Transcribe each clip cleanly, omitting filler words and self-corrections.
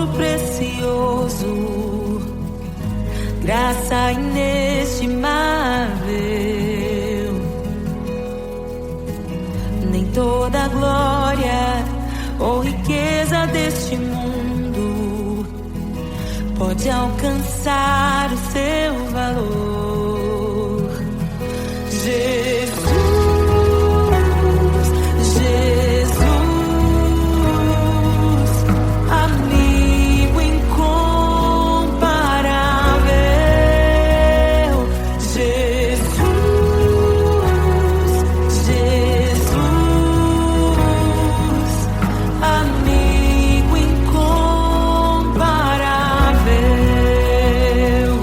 precioso, graça inestimável. Nem toda glória ou riqueza deste mundo pode alcançar o seu valor. Jesus, amigo incomparável. Jesus, amigo incomparável.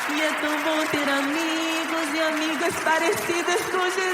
E é tão bom ter amigos e amigas parecidas com Jesus.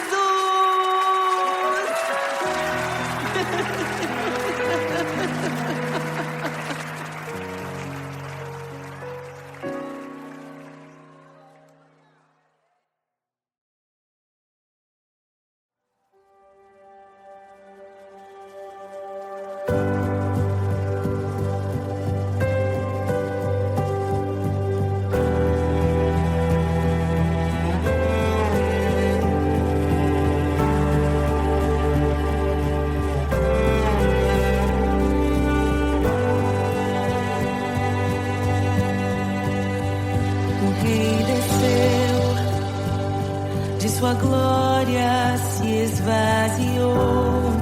Sua glória se esvaziou,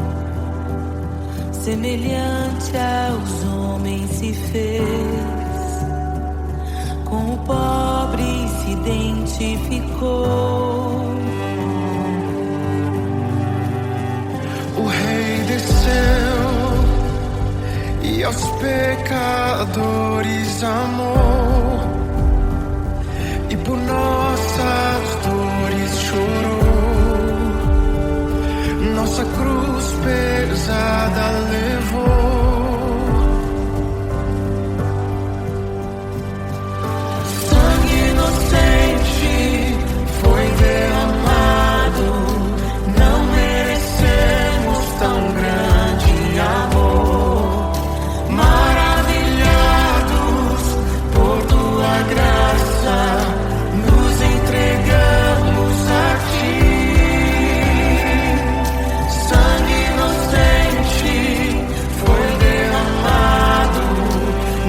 semelhante aos homens se fez, com o pobre se identificou. O Rei desceu e aos pecadores amou, e por nossas dores chorou, nossa cruz pesada levou. Sangue inocente foi derramado, não merecemos tão grande amor. Maravilhados por tua graça, nos entregamos a ti. Sangue inocente foi derramado,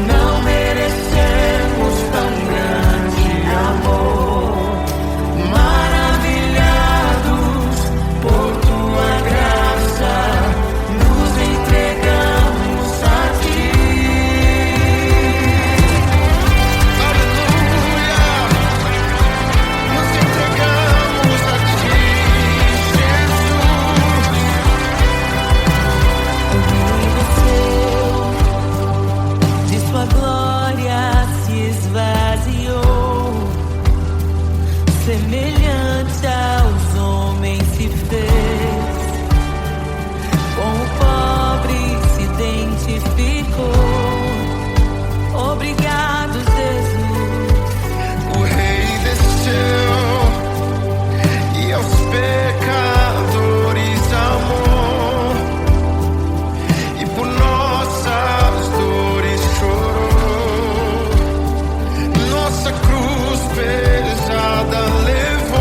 não merecemos tão grande amor. Maravilhados por tua graça, nos entregamos a ti. Aleluia! Nos entregamos a ti, Jesus. De sua glória se esvaziou, semelhante aos homens se fez, com o pobre se identificou. Obrigado, Jesus. O Rei desceu e aos pecadores amou, e por nossas dores chorou, nossa cruz pesada levou.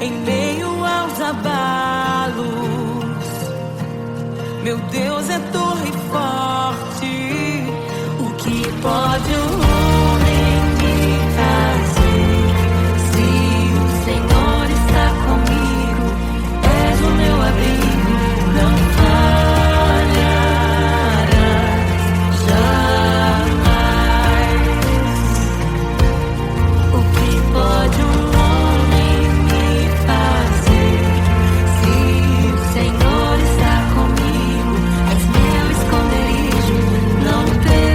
em meio aos abalos. Meu Deus é torre forte. O que pode o homem me fazer? Se o Senhor está comigo, és o meu abrigo, não falharás jamais. O que pode um homem me fazer? Se o Senhor está comigo, és meu esconderijo, não temerei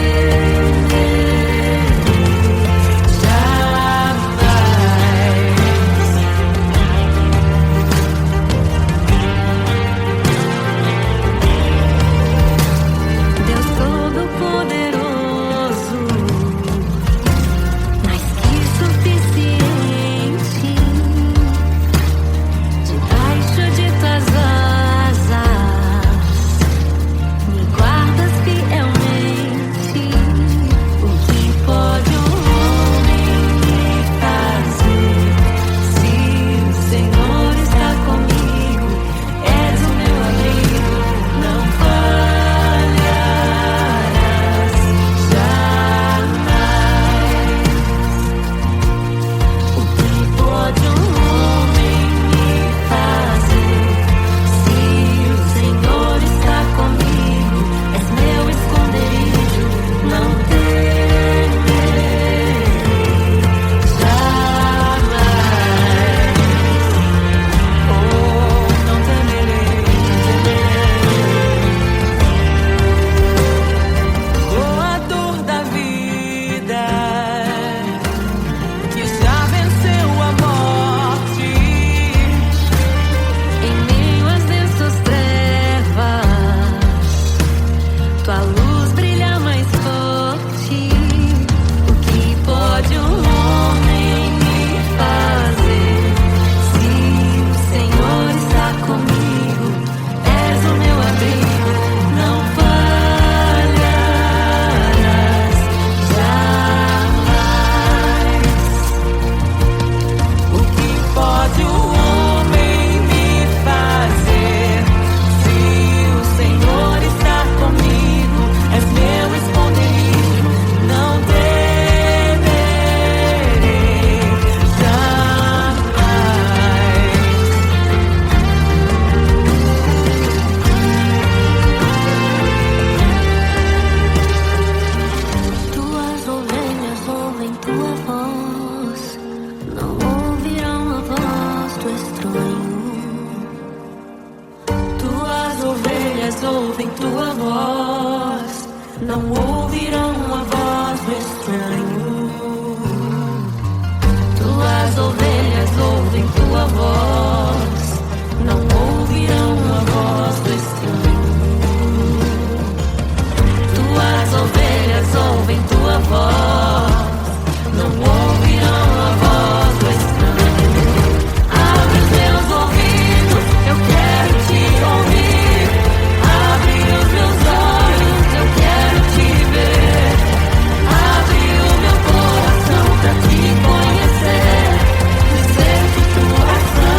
jamais. Deus Todo-Poderoso, mais que suficiente, debaixo de tuas asas me guardas fielmente. O que pode um homem me fazer? Se o Senhor está comigo, és o meu abrigo, não falharás jamais. O que pode um homem me fazer? Se o Senhor está comigo, és meu esconderijo, não temerei jamais. Oh, não temerei. Doador da vida, que já venceu a morte, em meio às densas trevas, tua luz brilha mais forte. O que pode um homem me fazer? Se o Senhor está comigo, és o meu abrigo, não falharás jamais. O que pode o homem me fazer? Se o Senhor está comigo, és meu esconderijo, não temerei jamais. Tuas ovelhas ouvem tua voz, não ouvirão a voz do estranho. Tuas ovelhas ouvem tua voz, não ouvirão a voz do estranho. Tuas ovelhas ouvem tua voz, não ouvirão a voz do estranho. Tuas ovelhas ouvem tua voz, não ouvirão a voz do estranho. Abre os meus ouvidos, eu quero te ouvir. Abre os meus olhos, eu quero te ver. Abre o meu coração pra te conhecer, dizer que tua ação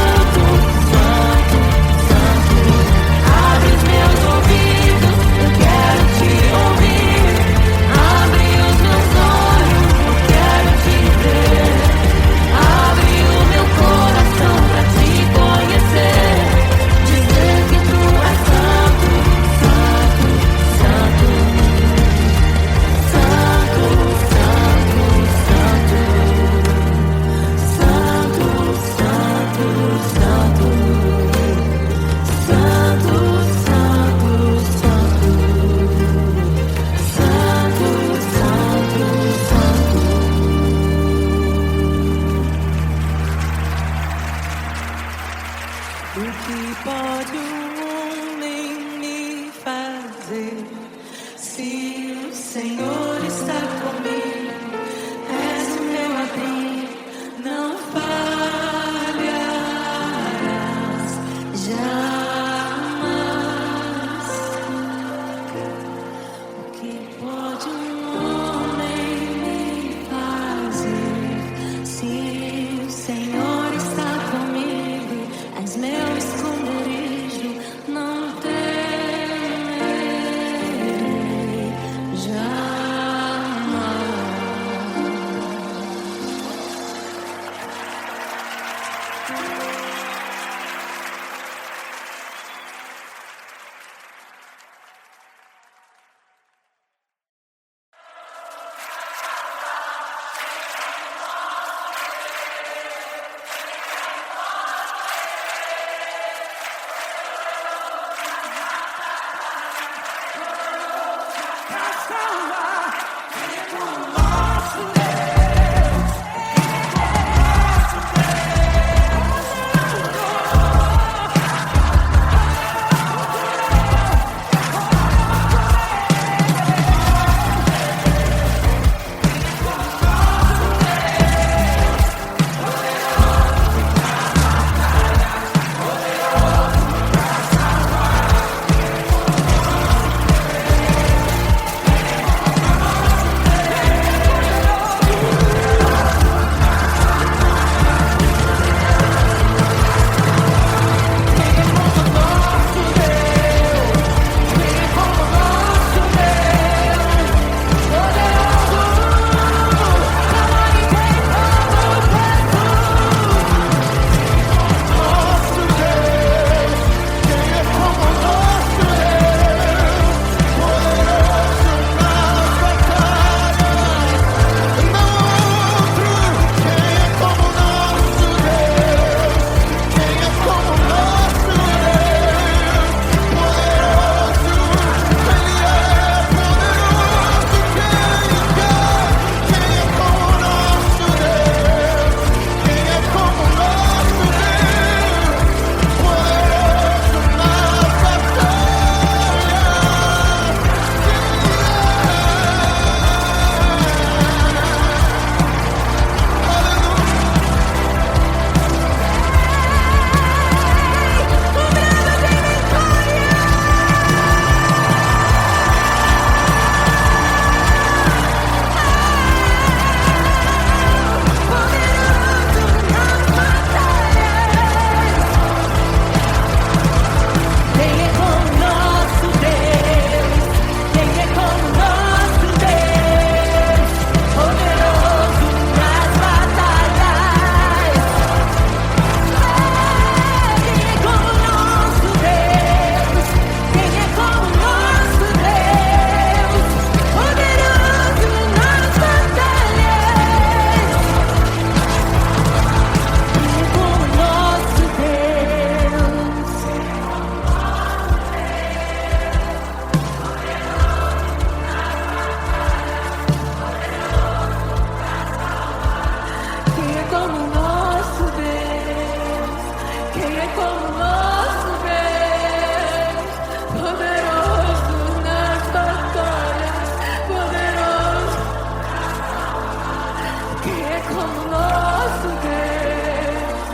nosso Deus?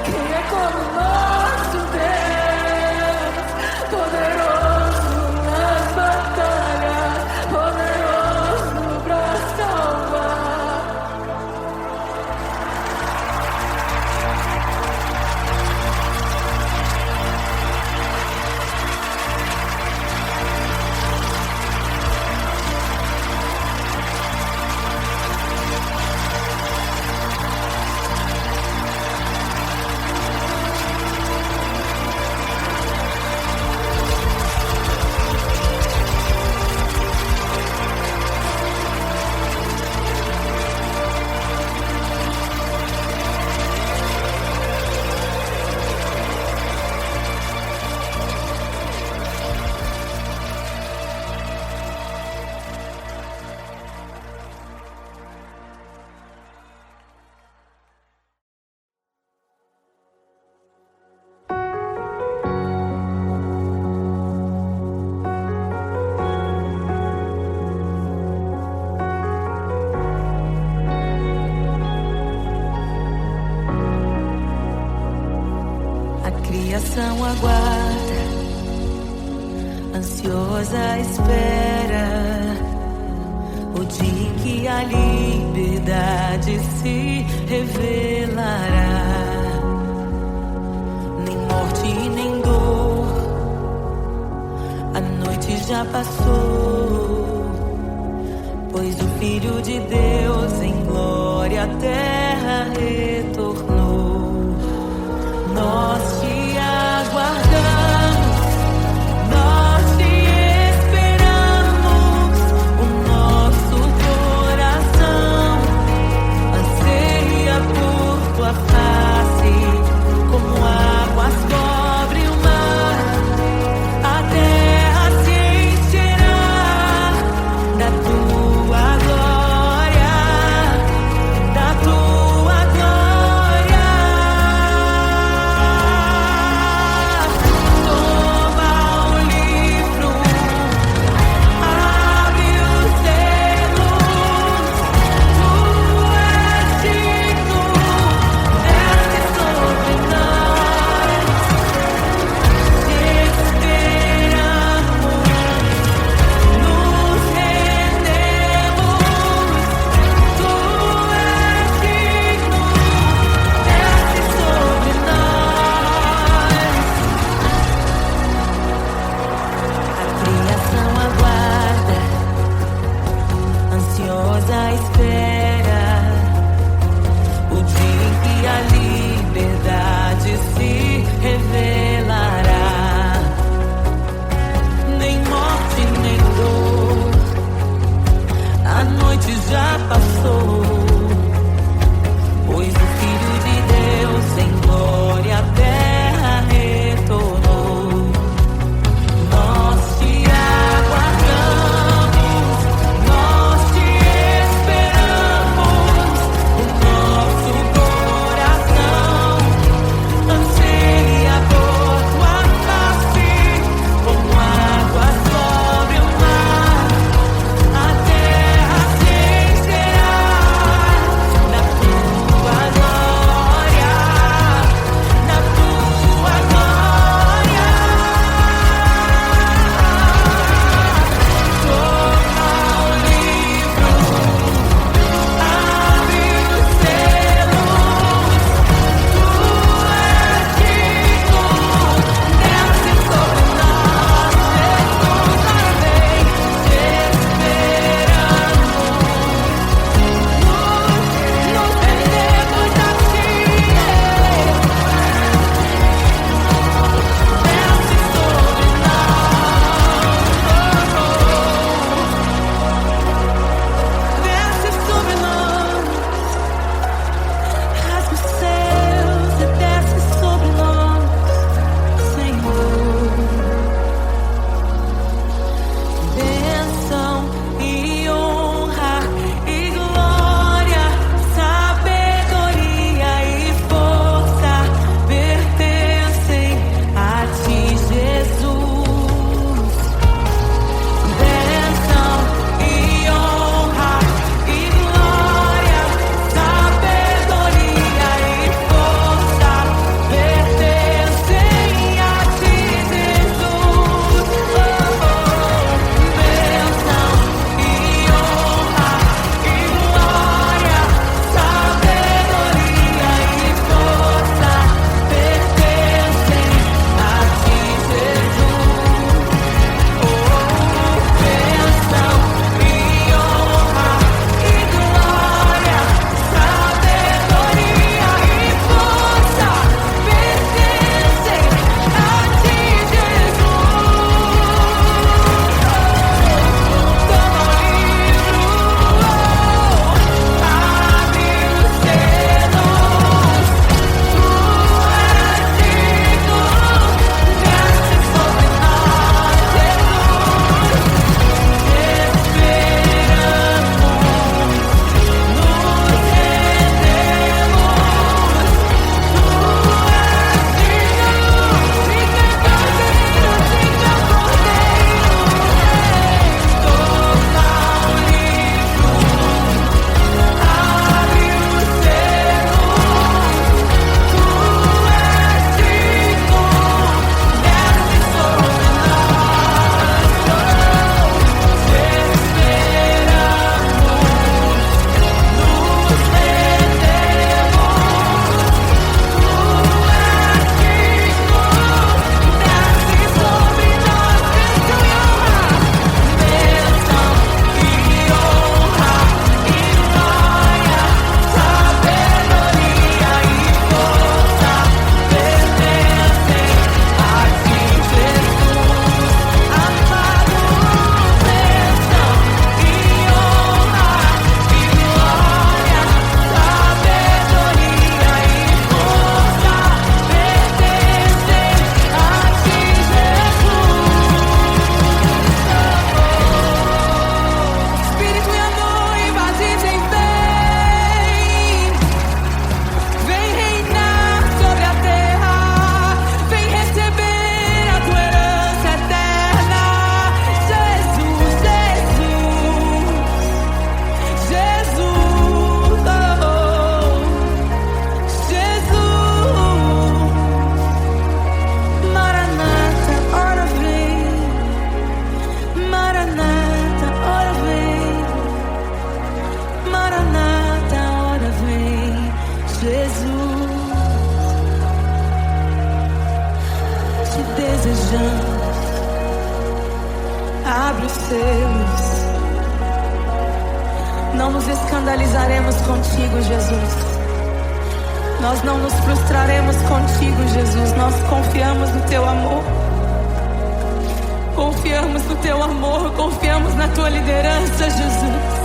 Quem é como nosso Deus? Poderoso nas batalhas, poderoso pra salvar. Criação aguarda, ansiosa espera o dia em que a liberdade se revelará. Nem morte nem dor, a noite já passou, pois o Filho de Deus em glória à terra retornou. Nós te aguardamos, nós te esperamos. O nosso coração anseia por tua face, como águas cobrem o mar. A terra se encherá da tua glória, da tua glória. Jesus, te desejamos. Abre os seus. Não nos escandalizaremos contigo, Jesus. Nós não nos frustraremos contigo, Jesus. Nós confiamos no teu amor. Confiamos no teu amor. Confiamos na tua liderança, Jesus.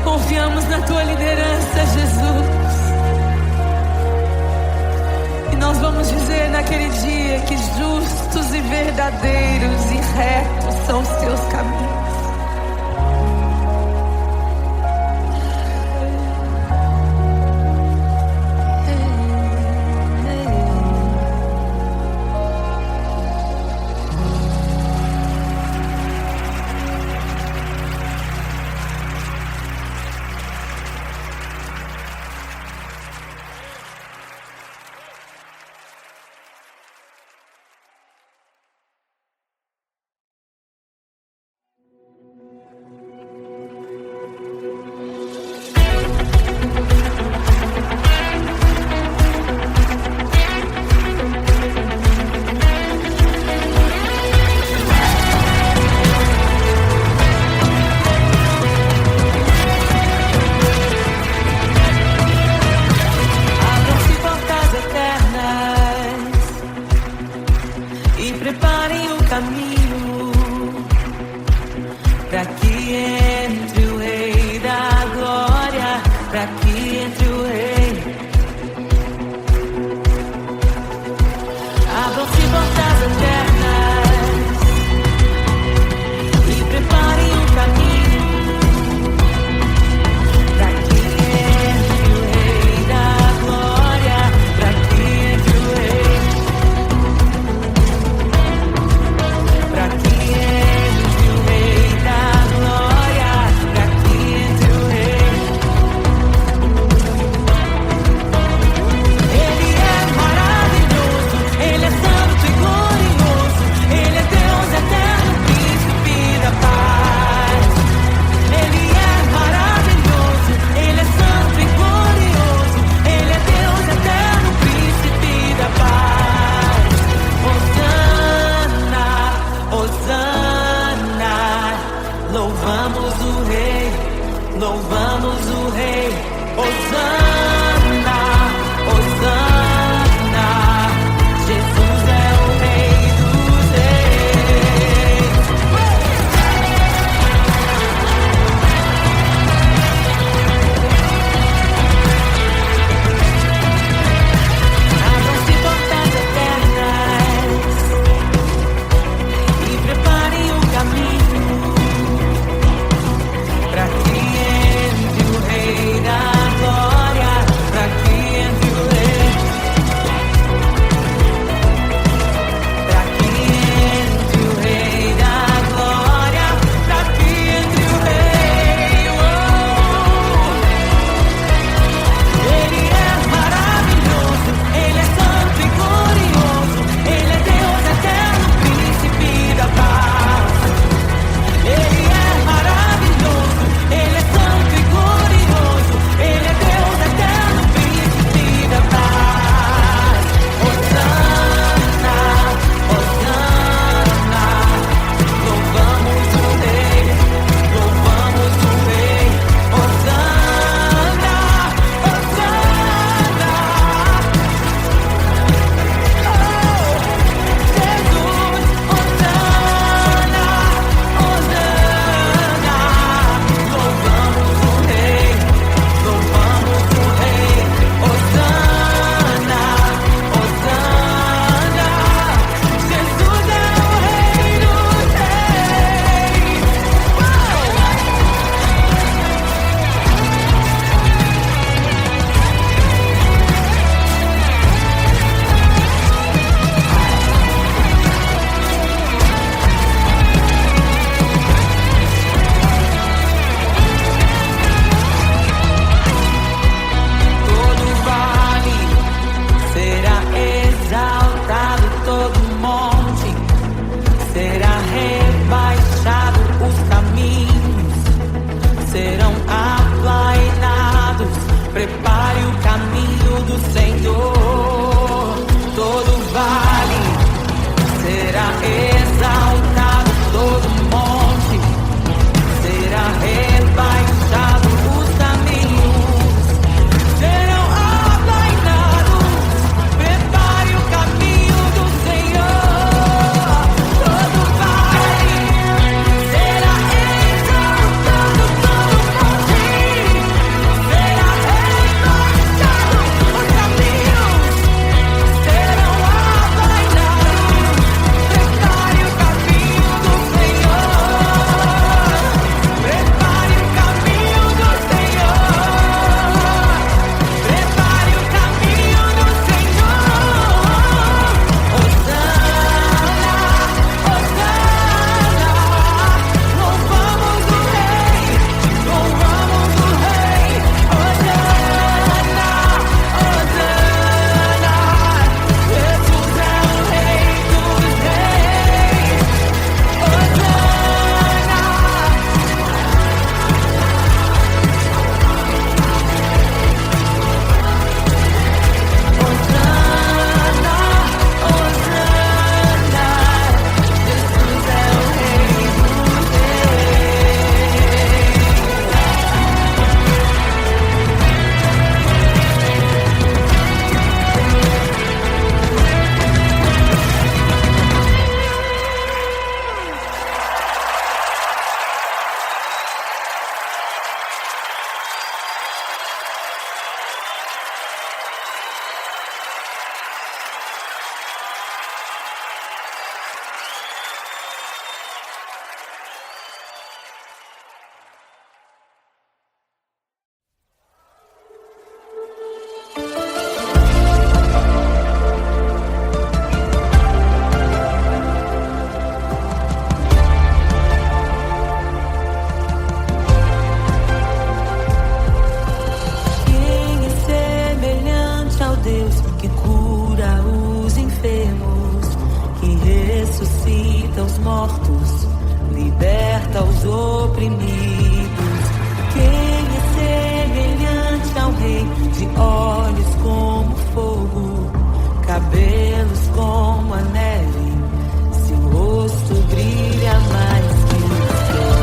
Confiamos na tua liderança, Jesus. E nós vamos dizer naquele dia que justos e verdadeiros e retos são os teus caminhos. Glória que cura os enfermos, que ressuscita os mortos, liberta os oprimidos. Quem é semelhante ao Rei, de olhos como fogo, cabelos como a neve, seu rosto brilha mais que o sol.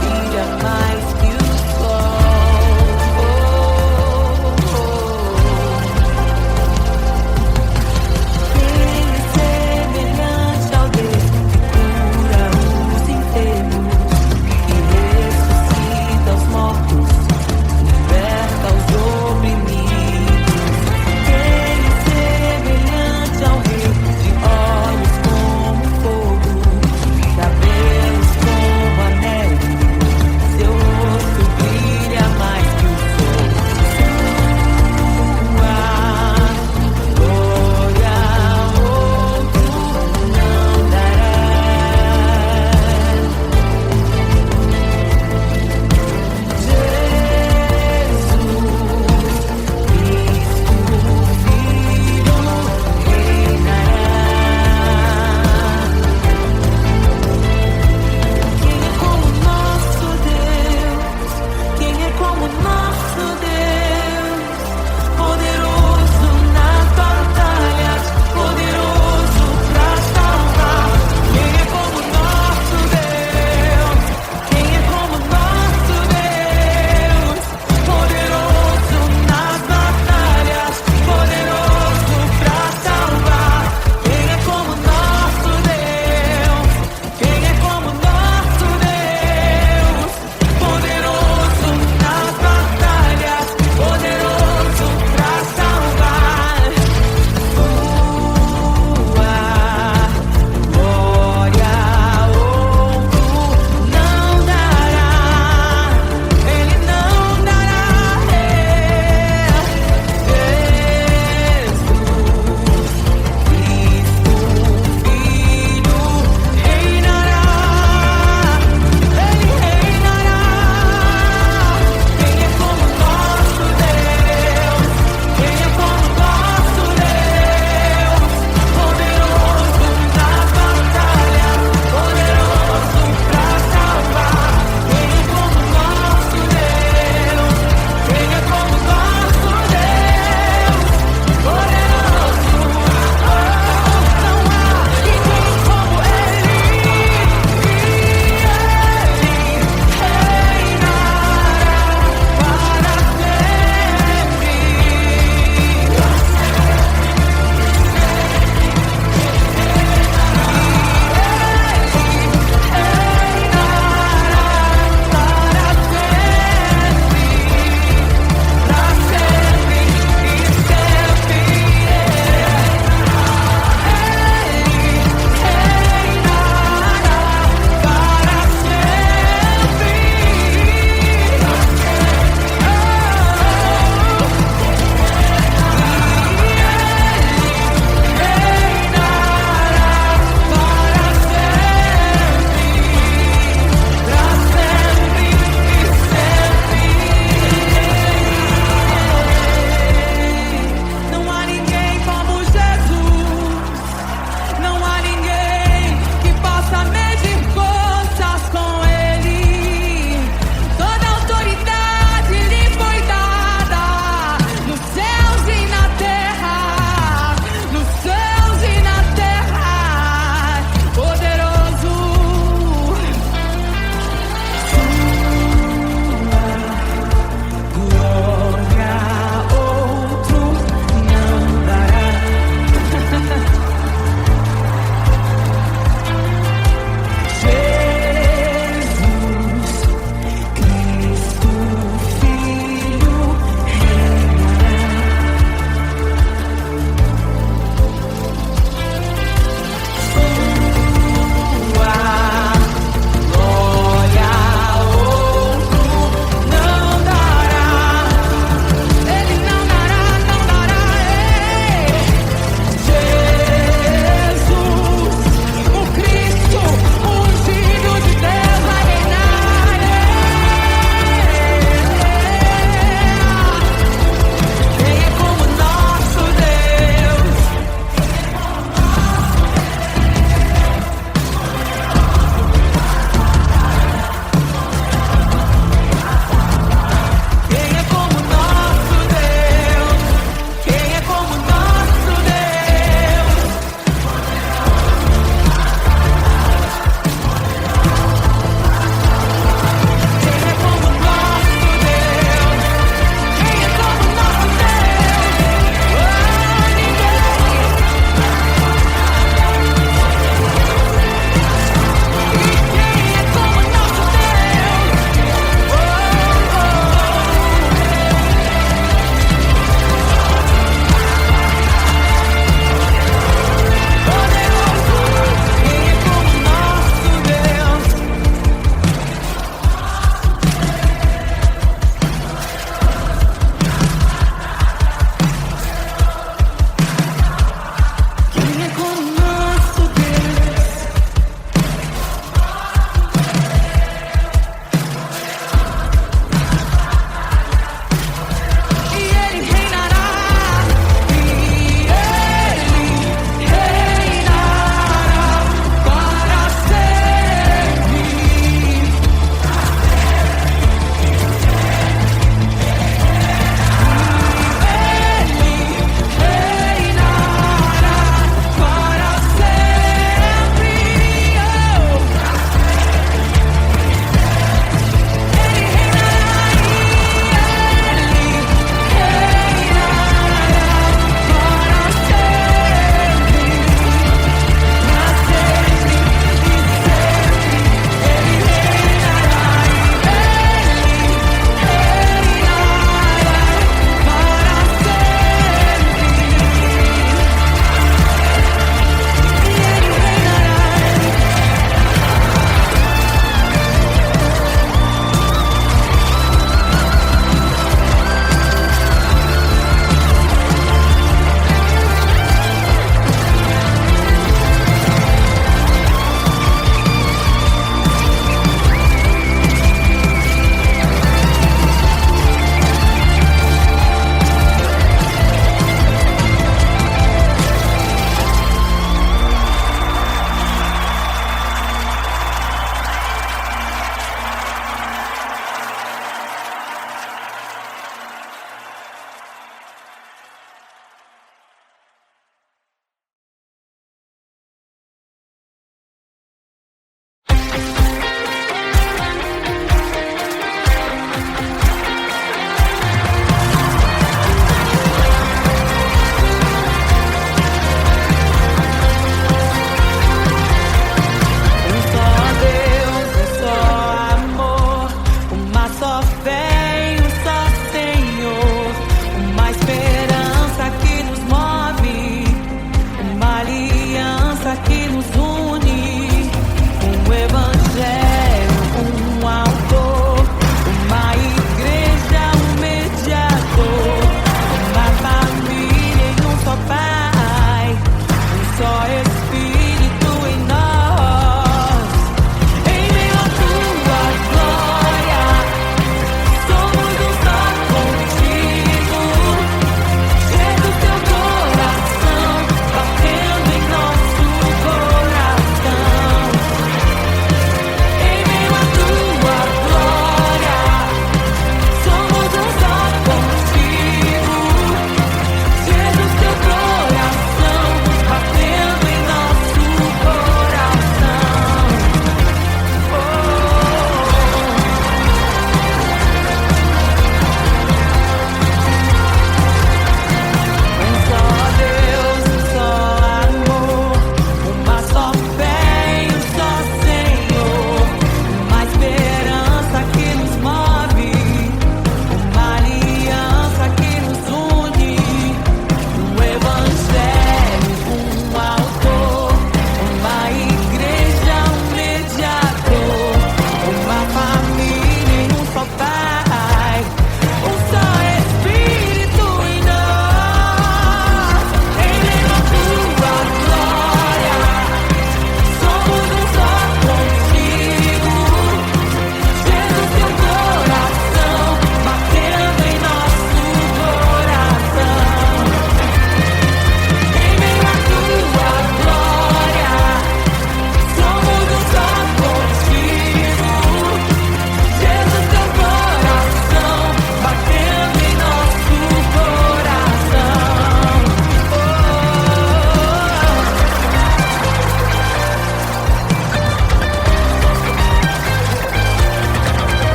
Brilha mais que o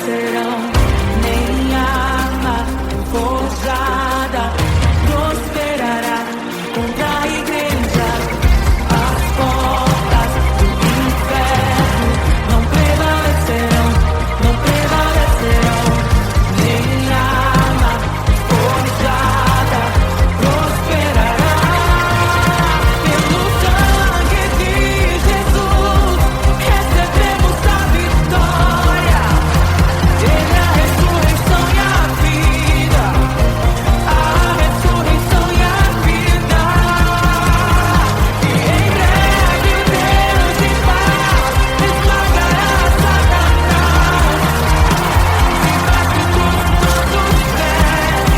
prevalecerão, nem arma forjada prosperará contra a igreja. As portas do inferno não prevalecerão, não prevalecerão, nem arma forjada prosperará. Pelo sangue de Jesus recebemos a vitória. Ele é a ressurreição e a vida, a ressurreição e a vida. E em breve o Deus de paz esmagará Satanás debaixo dos nossos pés,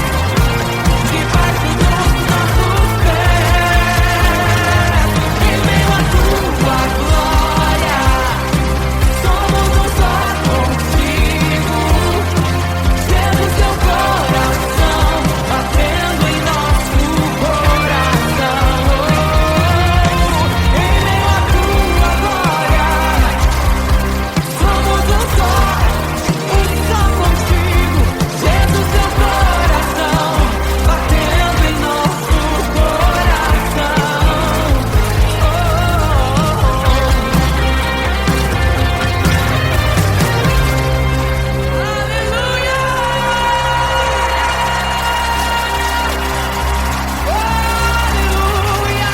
debaixo dos nossos pés. Em meio à tua glória, somos um só contigo. Sendo seu coração batendo em nosso coração. Em meio à tua glória, somos um só contigo. Sendo seu coração batendo em nosso coração. Aleluia!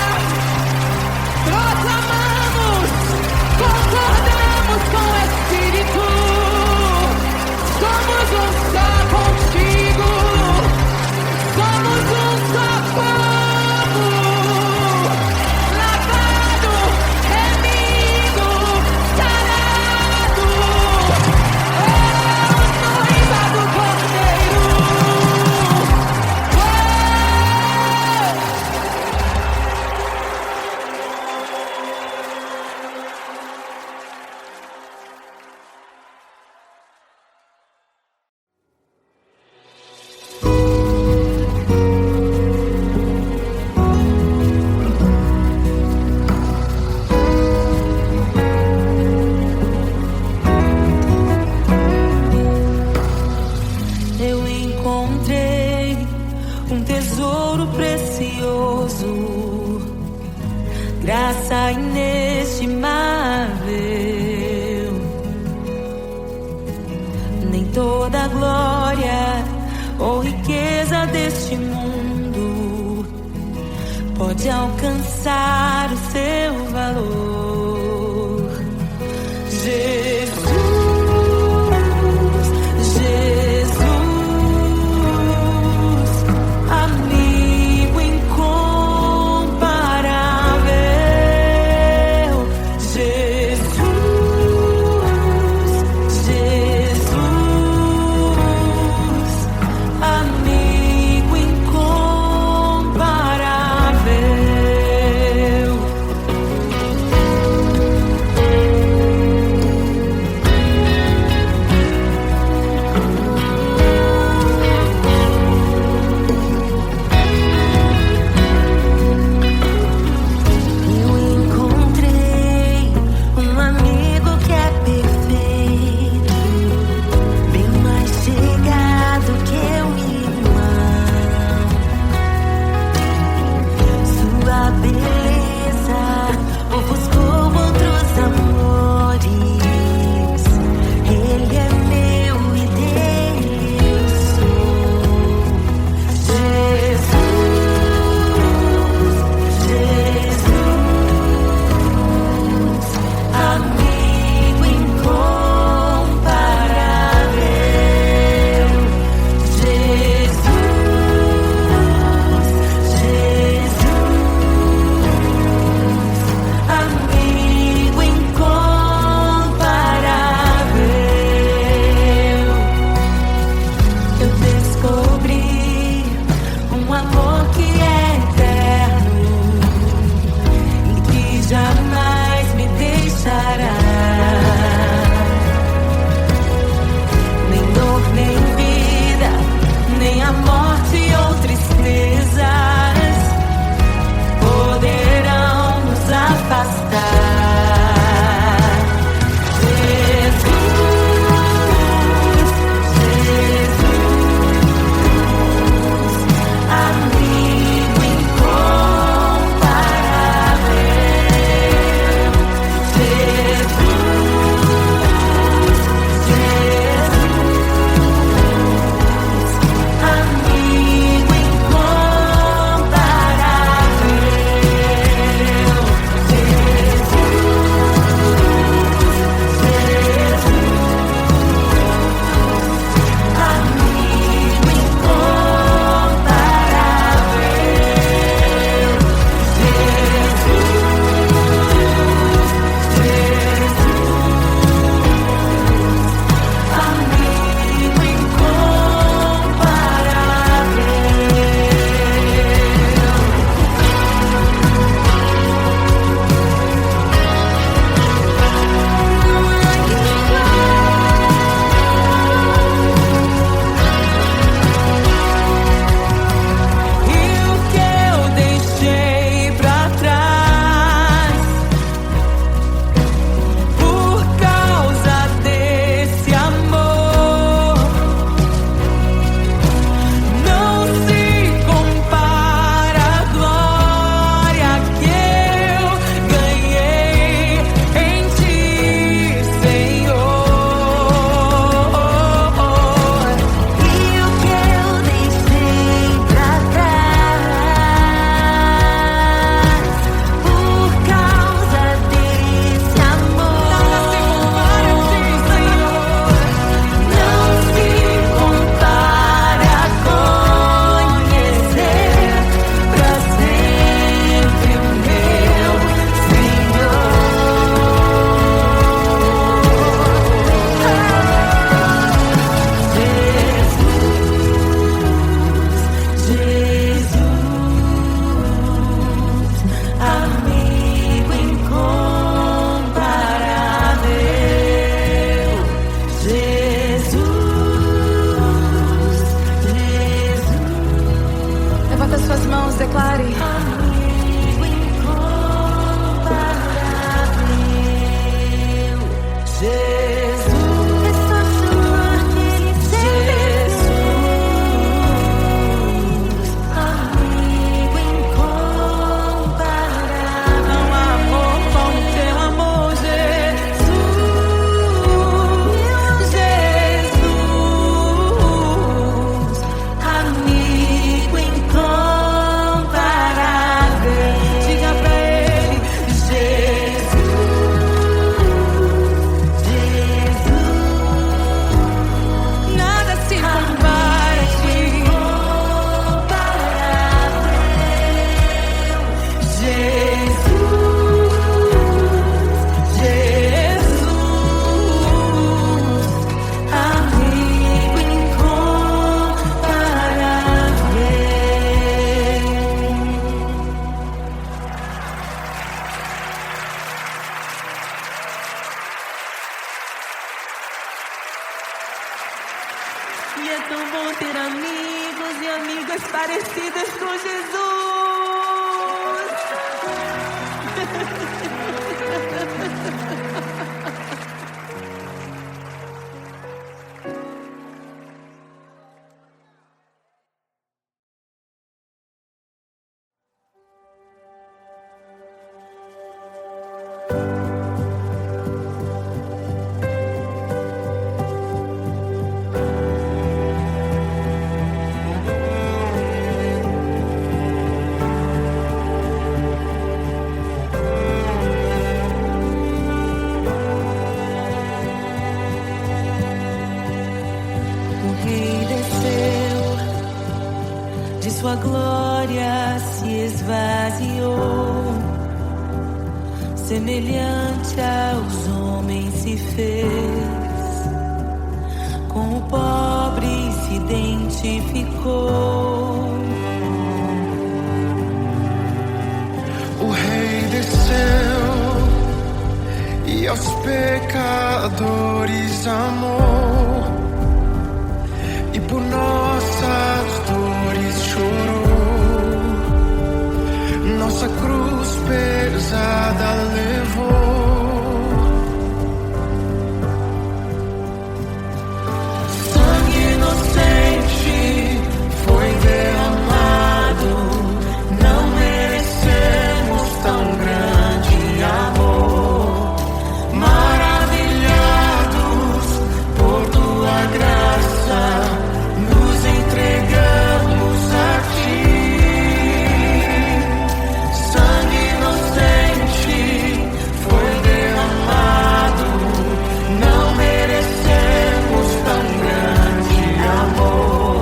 Proclamamos, concordamos com o Espírito. Somos um só contigo. Somos um só povo. Lavado, remido, sarado. Noiva do Cordeiro. Eu encontrei um tesouro precioso, graça inestimável. Nem toda a glória ou riqueza deste mundo pode alcançar o seu valor. Jesus, Jesus, amigo incomparável. Jesus, Jesus, amigo incomparável. E é tão bom ter amigos e amigas parecidas com Jesus. Sua glória se esvaziou, semelhante aos homens se fez, com o pobre se identificou. O Rei desceu e aos pecadores amou, e por nossas dores chorou, nossa cruz pesada levou. Sangue inocente foi derramado, não merecemos tão grande amor. Maravilhados por tua graça, nos entregamos a ti. Sangue inocente foi derramado, não merecemos tão grande amor.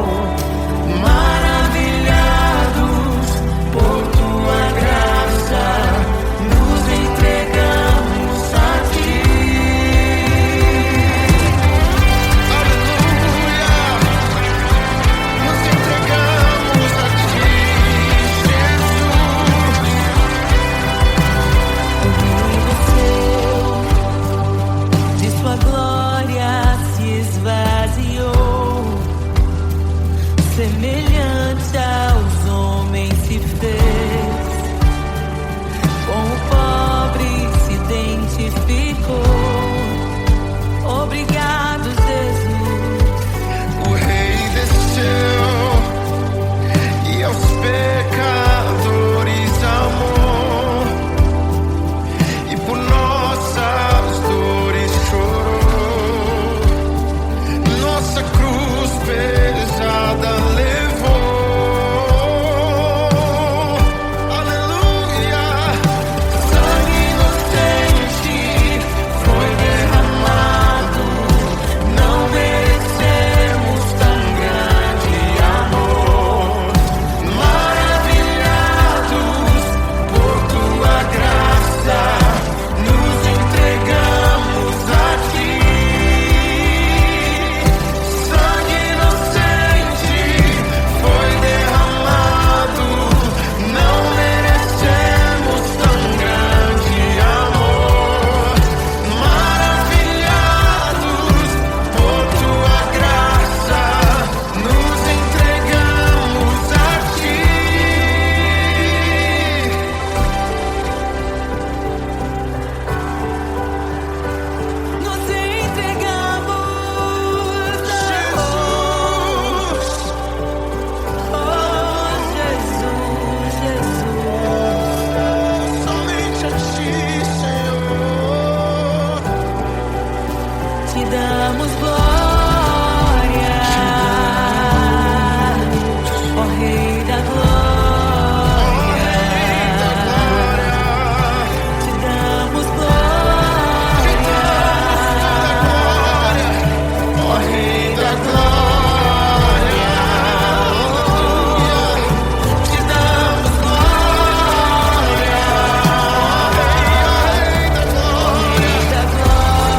Maravilhados por tua graça, nos entregamos a ti. Aleluia! Nos entregamos a ti, Jesus. De sua glória se esvaziou, semelhante aos homens se fez, com o pobre se identificou. Obrigado, Jesus. O Rei desceu e aos pecadores amou, e por nossas dores chorou, nossa cruz pesada levou. Aleluia! Sangue inocente foi derramado, não merecemos tão grande amor. Maravilhados por tua graça, nos entregamos a ti. Sangue inocente foi derramado, não merecemos tão grande amor. Maravilhados por tua graça, nos entregamos a ti. Nos entregamos a Jesus, Jesus, Jesus. somente a ti, Senhor. Te damos glória, ó Rei da glória. Te damos glória, Ó Rei da glória, te damos glória. Rei da glória.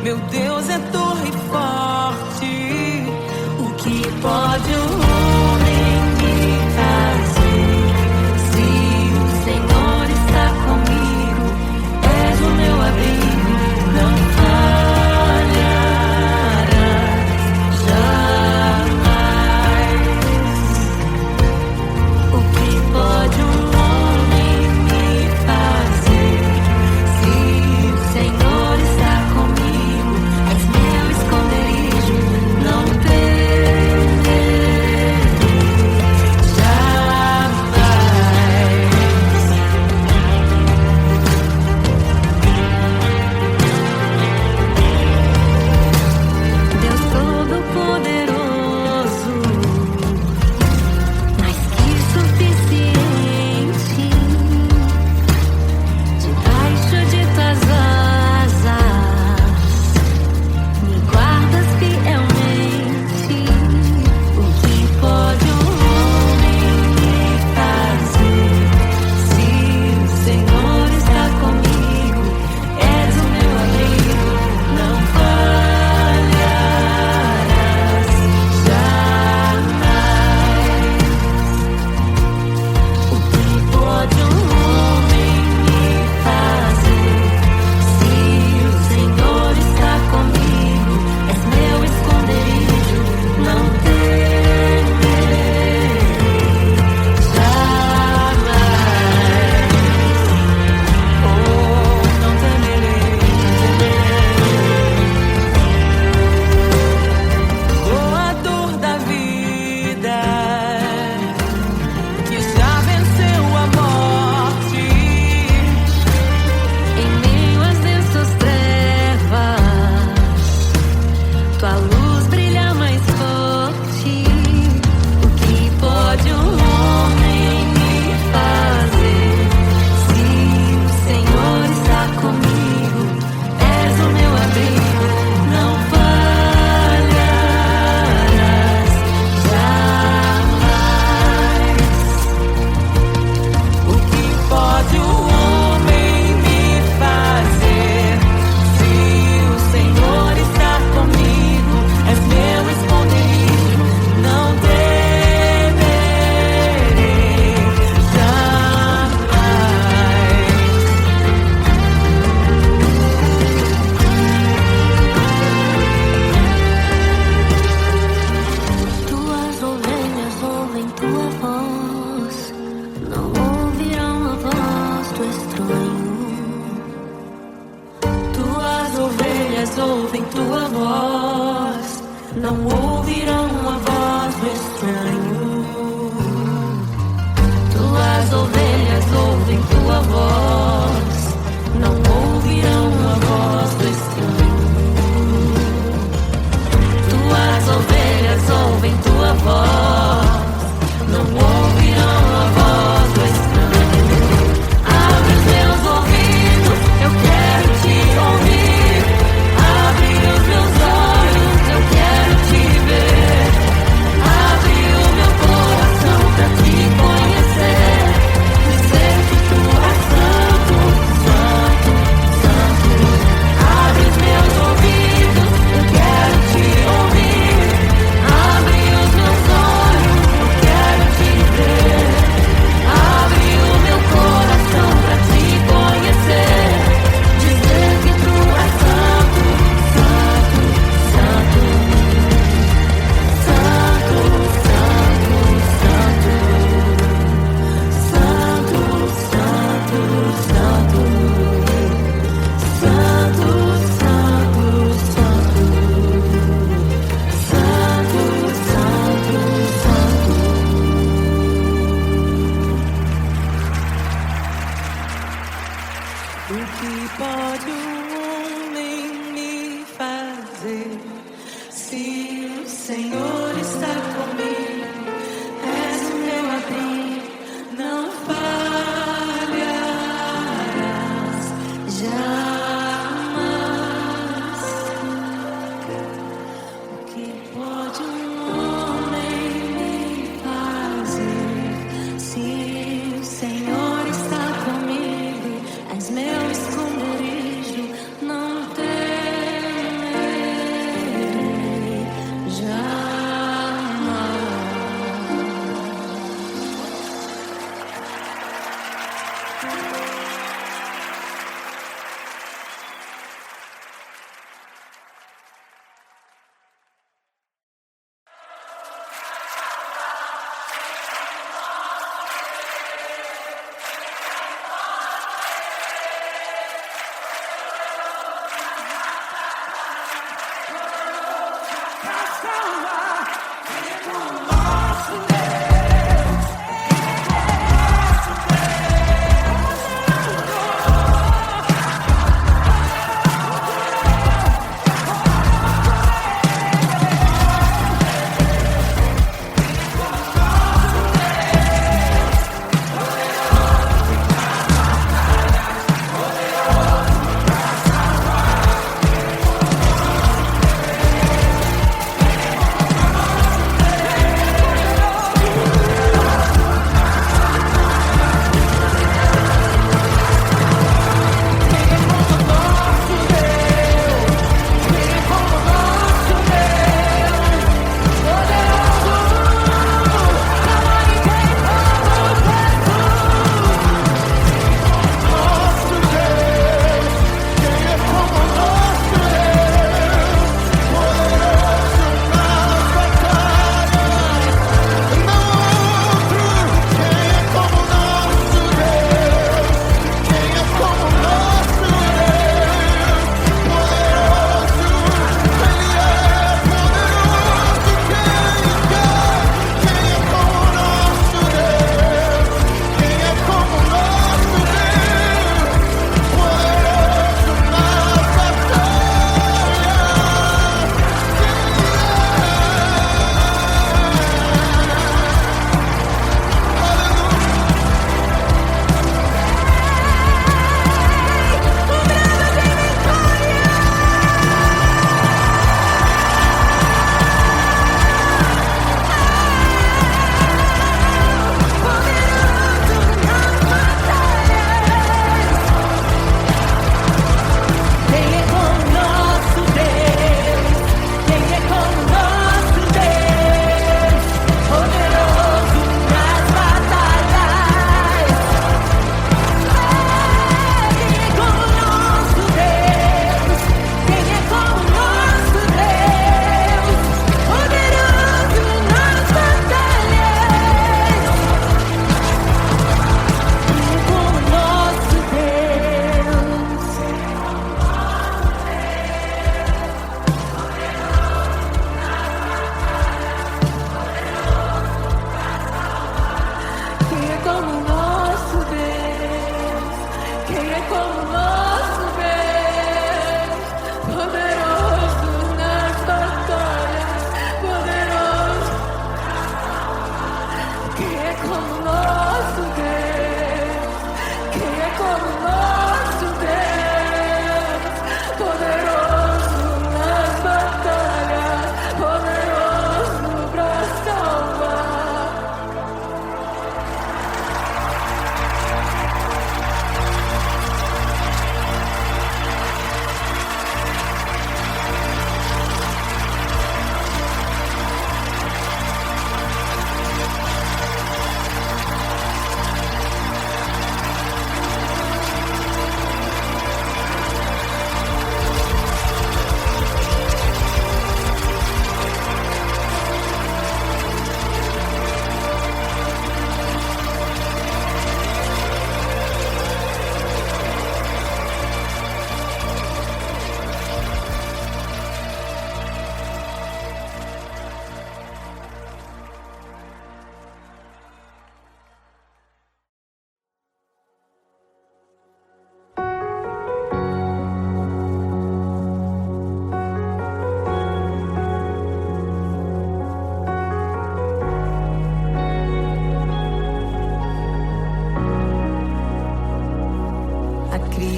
Meu Deus é torre forte. O que pode um homem me fazer? Se o Senhor está comigo, és o meu abrigo, não falharás jamais. O que pode um homem me fazer? Se o Senhor está comigo, és meu esconderijo, não temerei.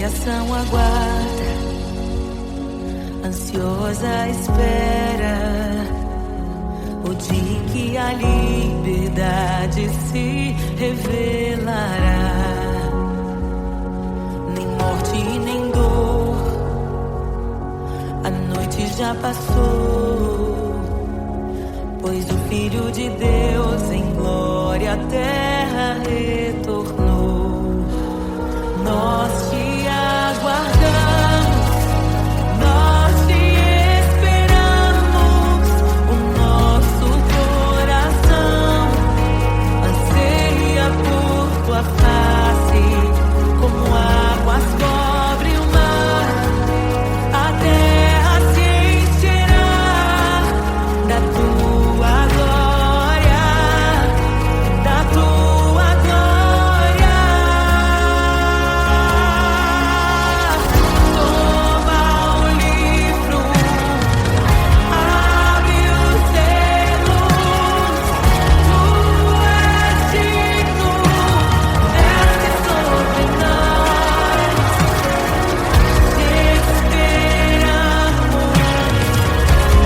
criação aguarda, ansiosa espera o dia em que a liberdade se revelará. Nem morte nem dor, a noite já passou, pois o Filho de Deus em glória à terra retornou. Nós te aguardamos, nós te esperamos. O nosso coração anseia por tua face, como águas cobre o mar. A terra se encherá da tua glória, da tua glória. Toma o livro, abre os selos. Tu és digno, desce sobre nós. Te esperamos,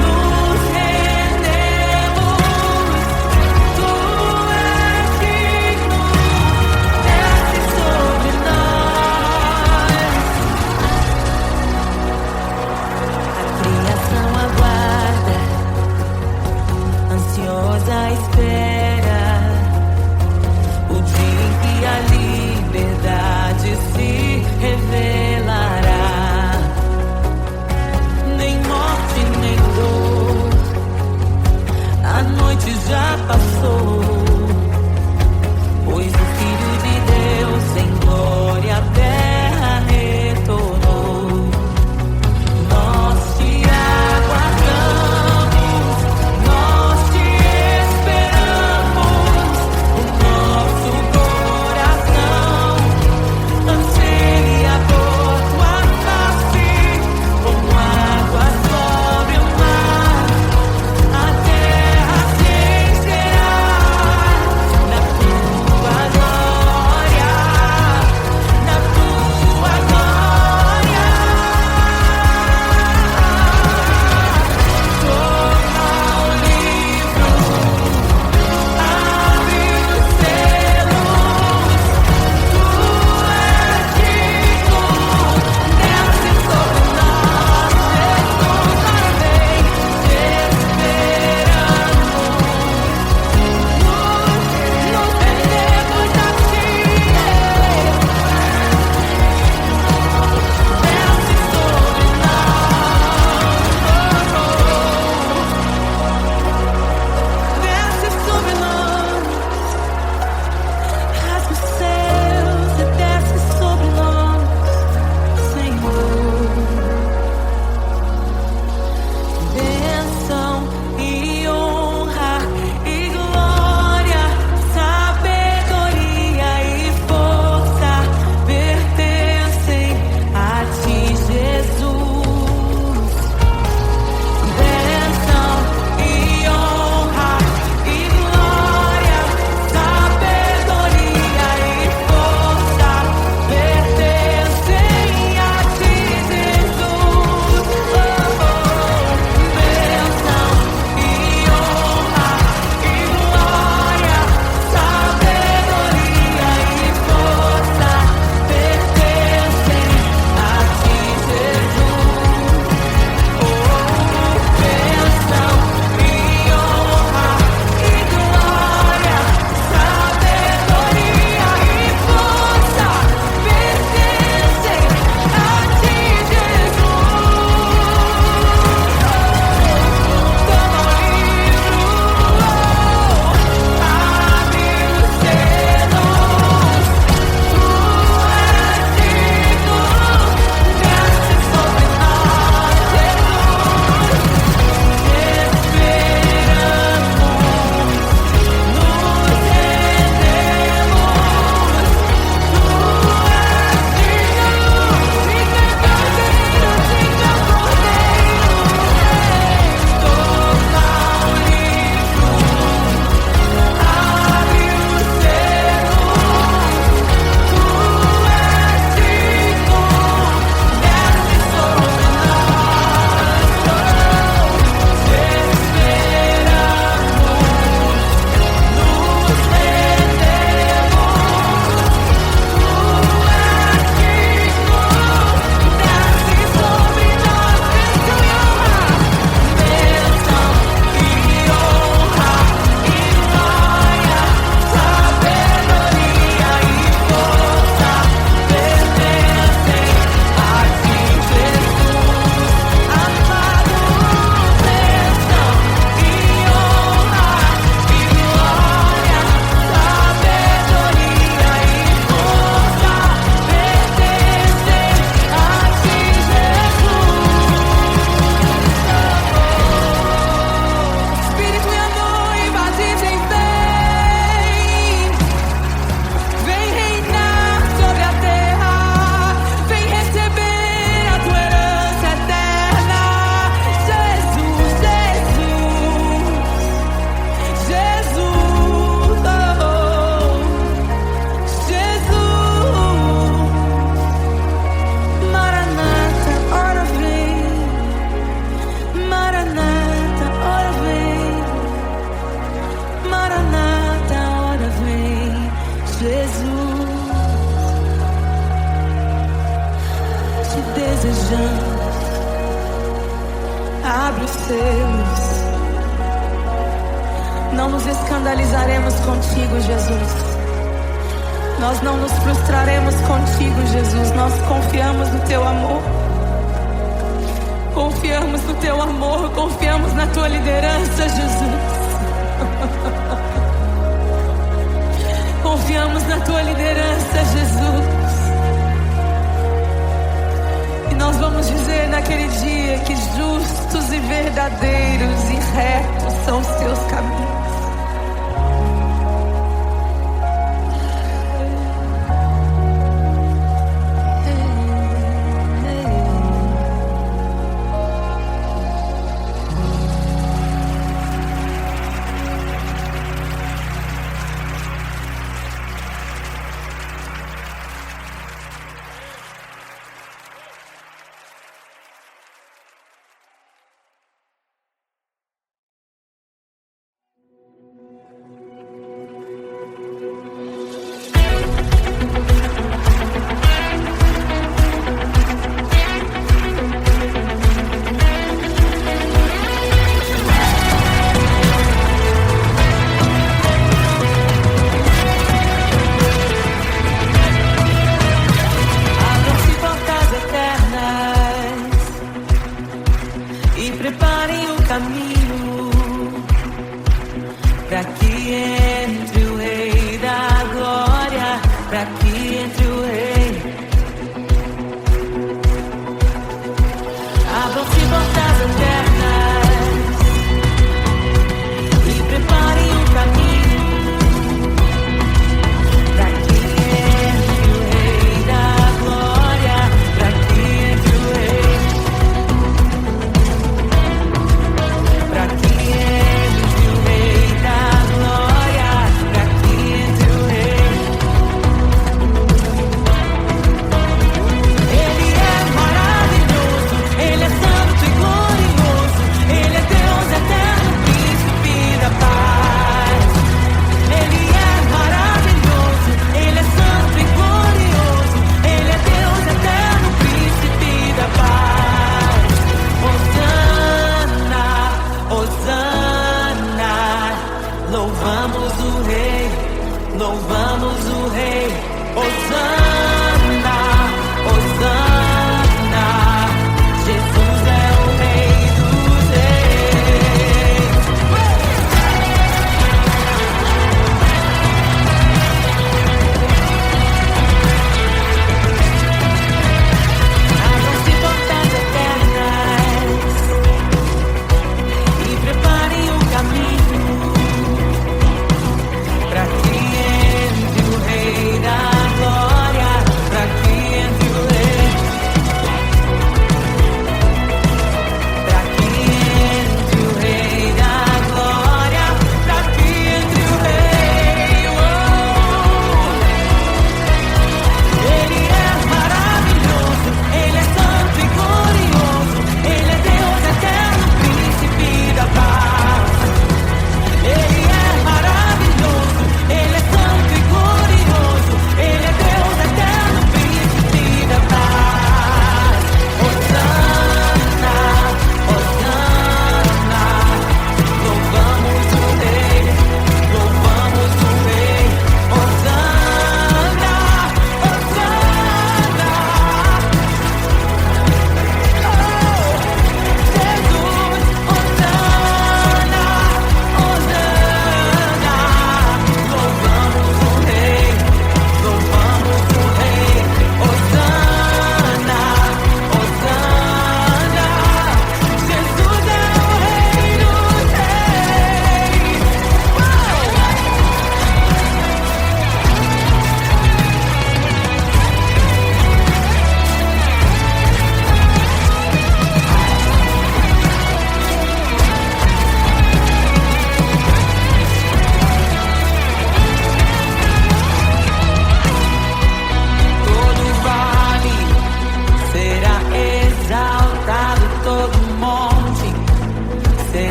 nos rendemos. Tu és digno, desce sobre nós. A criação aguarda, ansiosa espera o dia em que a liberdade se revelará. Nem morte nem dor, a noite já passou, pois o Filho de Deus em glória à terra retornou. Nós te aguardamos, nós te esperamos. O nosso coração anseia por tua face, como águas sobre o mar. A terra se encherá da tua glória, Jesus, te desejamos. Abre os seus. Não nos escandalizaremos contigo, Jesus. Nós não nos frustraremos contigo, Jesus. Nós confiamos no teu amor. Confiamos no teu amor. Confiamos na tua liderança, Jesus. Confiamos na tua liderança, Jesus. E nós vamos dizer naquele dia que justos e verdadeiros e retos são os teus caminhos.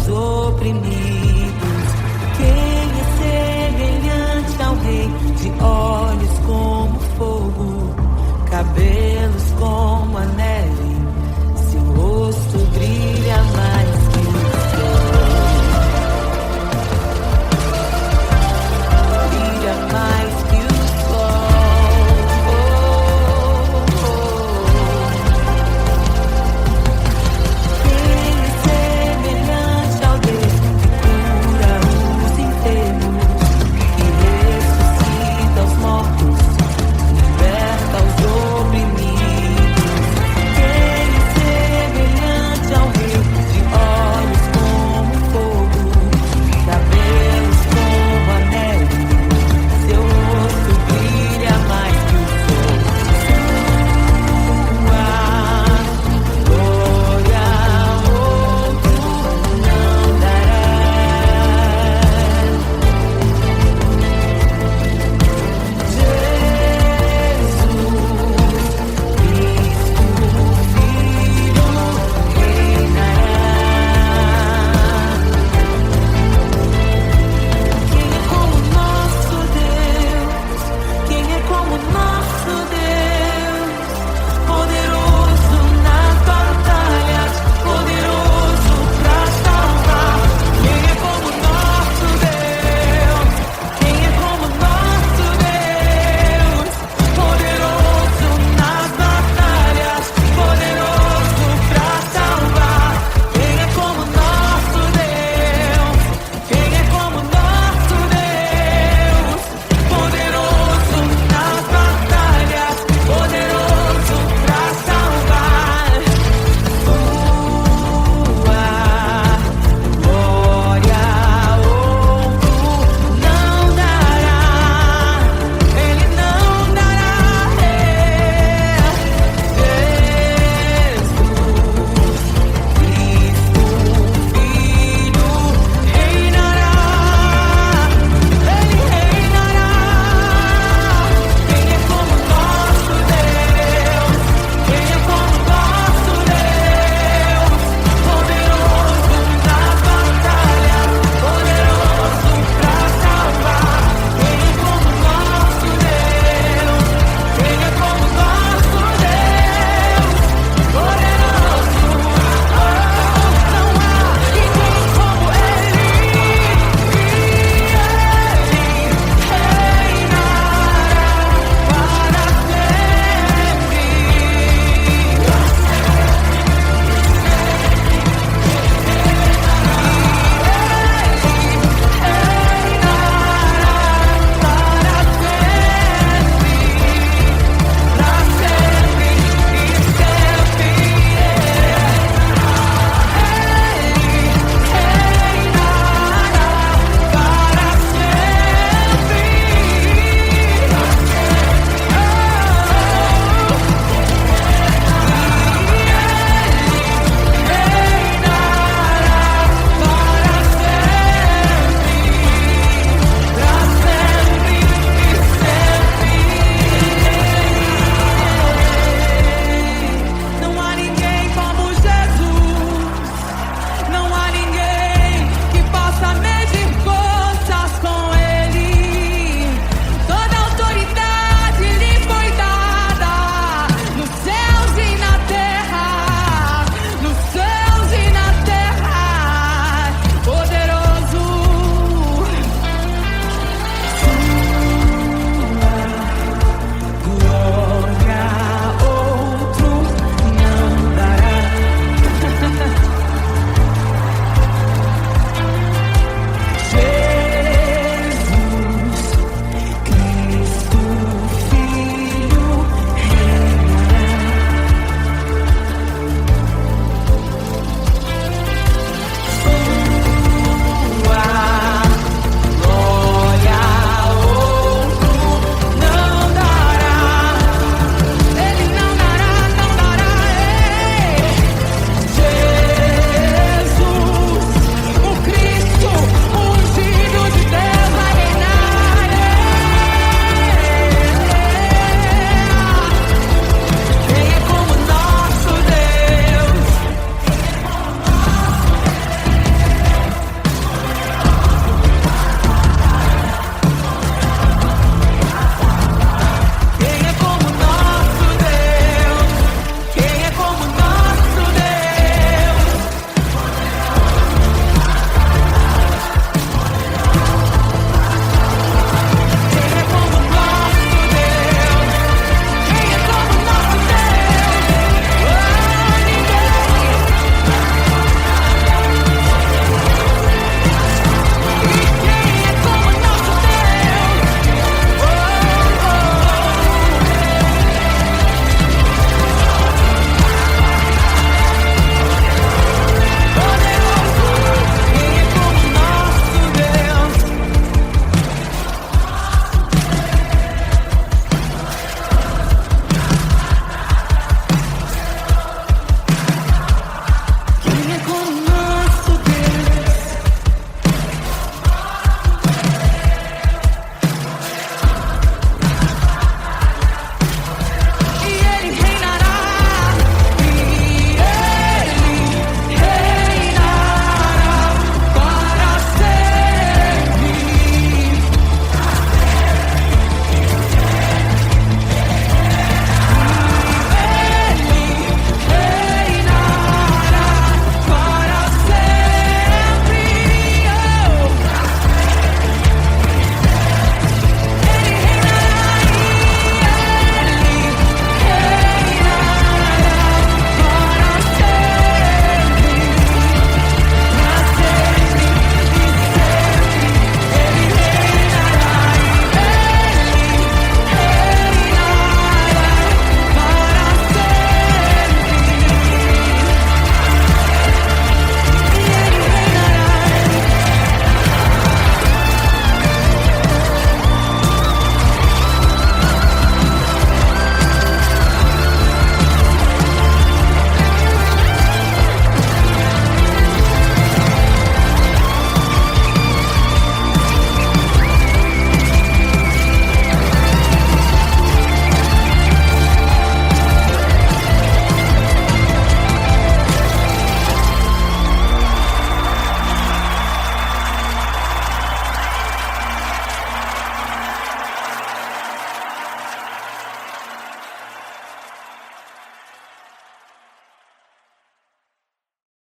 dos oprimidos. Quem é semelhante ao Rei de